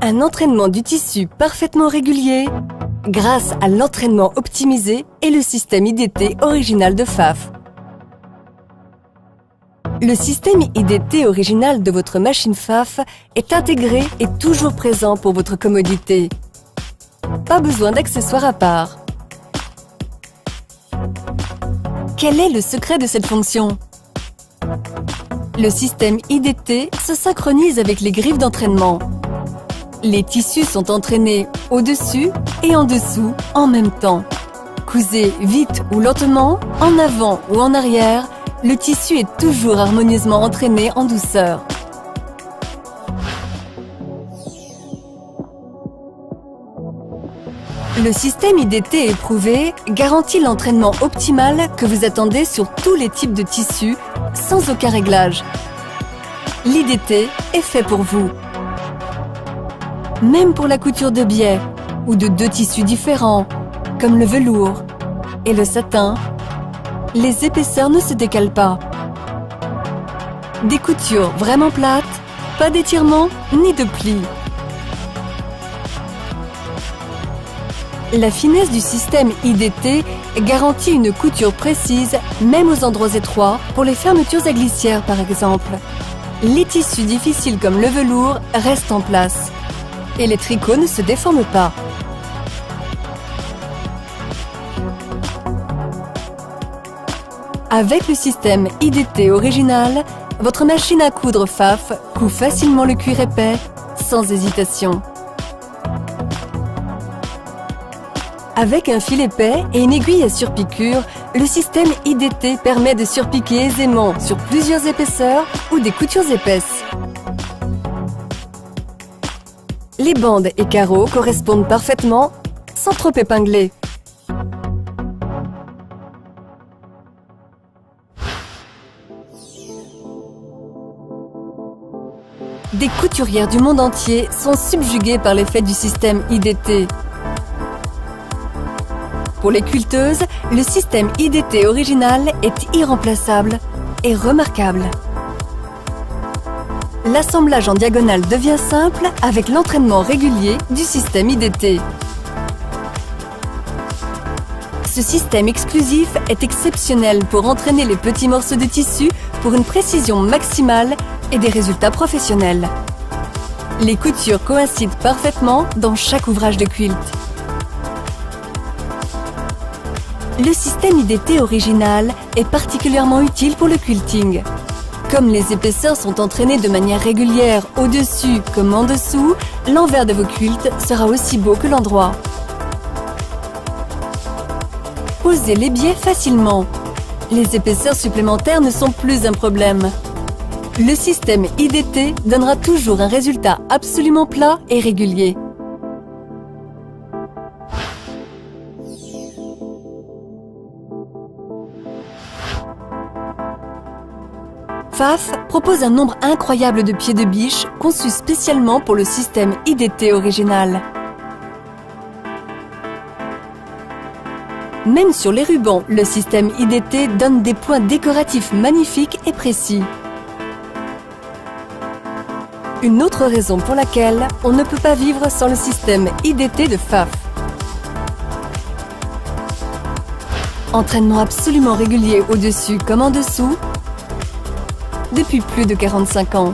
Un entraînement du tissu parfaitement régulier grâce à l'entraînement optimisé et le système IDT original de Pfaff. Le système IDT original de votre machine Pfaff est intégré et toujours présent pour votre commodité. Pas besoin d'accessoires à part. Quel est le secret de cette fonction? Le système IDT se synchronise avec les griffes d'entraînement. Les tissus sont entraînés au-dessus et en dessous en même temps. Cousez vite ou lentement, en avant ou en arrière, le tissu est toujours harmonieusement entraîné en douceur. Le système IDT éprouvé garantit l'entraînement optimal que vous attendez sur tous les types de tissus, sans aucun réglage. L'IDT est fait pour vous. Même pour la couture de biais ou de deux tissus différents, comme le velours et le satin, les épaisseurs ne se décalent pas. Des coutures vraiment plates, pas d'étirement ni de plis. La finesse du système IDT garantit une couture précise, même aux endroits étroits, pour les fermetures à glissière par exemple. Les tissus difficiles comme le velours restent en place et les tricots ne se déforment pas. Avec le système IDT original, votre machine à coudre Pfaff coud facilement le cuir épais, sans hésitation. Avec un fil épais et une aiguille à surpiqûre, le système IDT permet de surpiquer aisément sur plusieurs épaisseurs ou des coutures épaisses. Les bandes et carreaux correspondent parfaitement, sans trop épingler. Des couturières du monde entier sont subjuguées par l'effet du système IDT. Pour les quilteuses, le système IDT original est irremplaçable et remarquable. L'assemblage en diagonale devient simple avec l'entraînement régulier du système IDT. Ce système exclusif est exceptionnel pour entraîner les petits morceaux de tissu pour une précision maximale et des résultats professionnels. Les coutures coïncident parfaitement dans chaque ouvrage de quilt. Le système IDT original est particulièrement utile pour le quilting. Comme les épaisseurs sont entraînées de manière régulière au-dessus comme en dessous, l'envers de vos quilts sera aussi beau que l'endroit. Posez les biais facilement. Les épaisseurs supplémentaires ne sont plus un problème. Le système IDT donnera toujours un résultat absolument plat et régulier. Pfaff propose un nombre incroyable de pieds de biche conçus spécialement pour le système IDT original. Même sur les rubans, le système IDT donne des points décoratifs magnifiques et précis. Une autre raison pour laquelle on ne peut pas vivre sans le système IDT de Pfaff. Entraînement absolument régulier au-dessus comme en dessous, depuis plus de 45 ans.